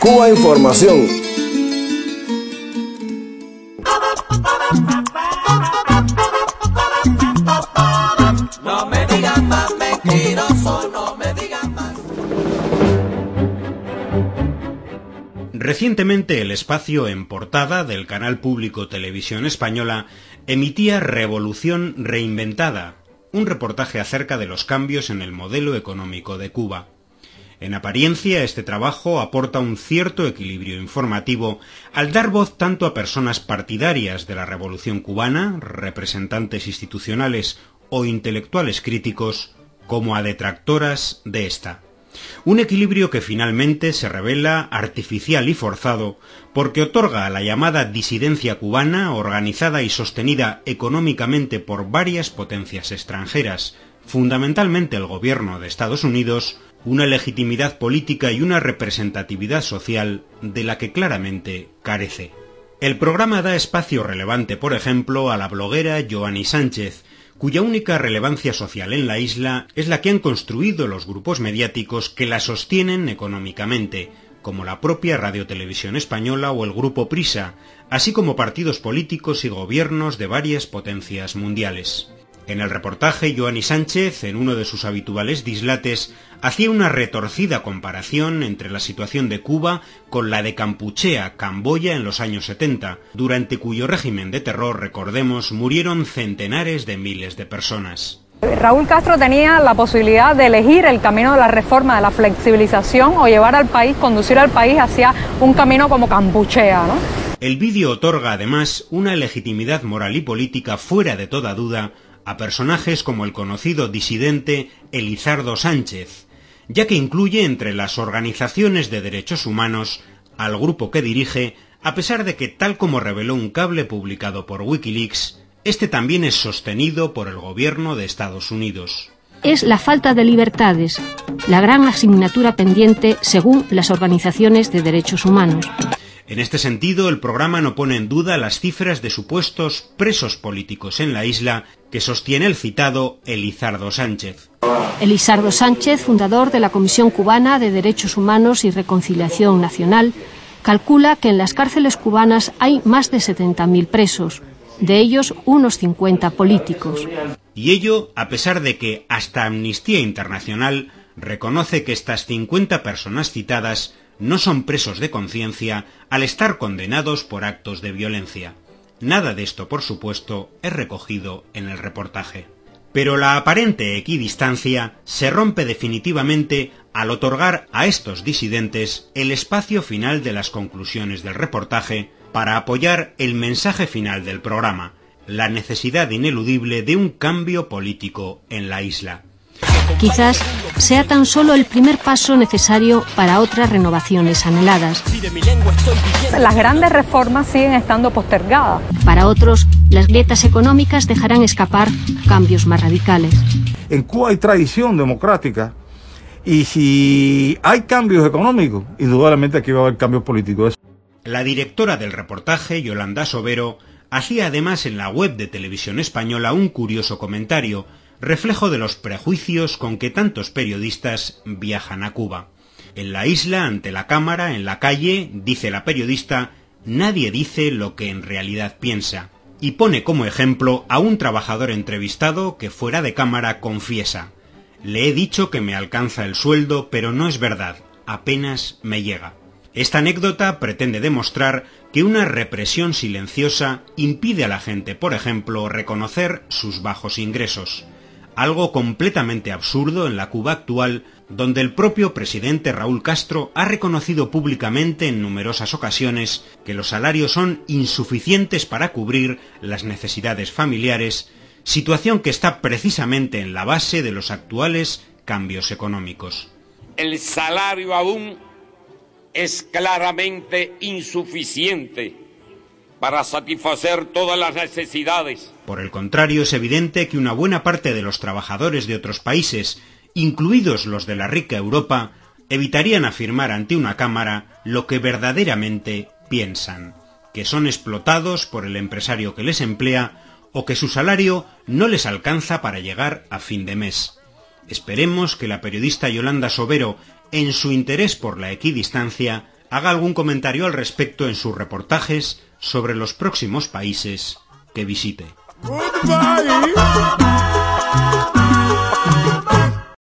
Cuba Información. No me digan más mentiroso, no me digan más. Recientemente el espacio en portada del canal público Televisión Española emitía Revolución Reinventada, un reportaje acerca de los cambios en el modelo económico de Cuba. En apariencia, este trabajo aporta un cierto equilibrio informativo al dar voz tanto a personas partidarias de la Revolución cubana, representantes institucionales o intelectuales críticos, como a detractoras de esta. Un equilibrio que finalmente se revela artificial y forzado porque otorga a la llamada disidencia cubana, organizada y sostenida económicamente por varias potencias extranjeras, fundamentalmente el gobierno de Estados Unidos, una legitimidad política y una representatividad social de la que claramente carece. El programa da espacio relevante, por ejemplo, a la bloguera Yoani Sánchez, cuya única relevancia social en la isla es la que han construido los grupos mediáticos que la sostienen económicamente, como la propia Radio Televisión Española o el Grupo Prisa, así como partidos políticos y gobiernos de varias potencias mundiales. En el reportaje, Yoani Sánchez, en uno de sus habituales dislates, hacía una retorcida comparación entre la situación de Cuba con la de Kampuchea, Camboya, en los años 70, durante cuyo régimen de terror, recordemos, murieron centenares de miles de personas. Raúl Castro tenía la posibilidad de elegir el camino de la reforma, de la flexibilización o llevar al país, conducir al país hacia un camino como Kampuchea, ¿no? El vídeo otorga además una legitimidad moral y política fuera de toda duda a personajes como el conocido disidente Elizardo Sánchez, ya que incluye entre las organizaciones de derechos humanos al grupo que dirige, a pesar de que, tal como reveló un cable publicado por Wikileaks, este también es sostenido por el gobierno de Estados Unidos. Es la falta de libertades, la gran asignatura pendiente según las organizaciones de derechos humanos. En este sentido, el programa no pone en duda las cifras de supuestos presos políticos en la isla que sostiene el citado Elizardo Sánchez. Elizardo Sánchez, fundador de la Comisión Cubana de Derechos Humanos y Reconciliación Nacional, calcula que en las cárceles cubanas hay más de 70.000 presos, de ellos unos 50 políticos. Y ello a pesar de que hasta Amnistía Internacional reconoce que estas 50 personas citadas no son presos de conciencia al estar condenados por actos de violencia. Nada de esto, por supuesto, es recogido en el reportaje. Pero la aparente equidistancia se rompe definitivamente al otorgar a estos disidentes el espacio final de las conclusiones del reportaje para apoyar el mensaje final del programa, la necesidad ineludible de un cambio político en la isla. Quizás sea tan solo el primer paso necesario para otras renovaciones anheladas. Las grandes reformas siguen estando postergadas. Para otros, las grietas económicas dejarán escapar cambios más radicales. En Cuba hay tradición democrática y si hay cambios económicos, indudablemente aquí va a haber cambios políticos. La directora del reportaje, Yolanda Sobero, hacía además en la web de Televisión Española un curioso comentario, reflejo de los prejuicios con que tantos periodistas viajan a Cuba. En la isla, ante la cámara, en la calle, dice la periodista, nadie dice lo que en realidad piensa, y pone como ejemplo a un trabajador entrevistado que fuera de cámara confiesa: le he dicho que me alcanza el sueldo, pero no es verdad, apenas me llega. Esta anécdota pretende demostrar que una represión silenciosa impide a la gente, por ejemplo, reconocer sus bajos ingresos. Algo completamente absurdo en la Cuba actual, donde el propio presidente Raúl Castro ha reconocido públicamente en numerosas ocasiones que los salarios son insuficientes para cubrir las necesidades familiares, situación que está precisamente en la base de los actuales cambios económicos. El salario aún es claramente insuficiente para satisfacer todas las necesidades. Por el contrario, es evidente que una buena parte de los trabajadores de otros países, incluidos los de la rica Europa, evitarían afirmar ante una cámara lo que verdaderamente piensan, que son explotados por el empresario que les emplea o que su salario no les alcanza para llegar a fin de mes. Esperemos que la periodista Yolanda Sobero, en su interés por la equidistancia, haga algún comentario al respecto en sus reportajes sobre los próximos países que visite. Goodbye.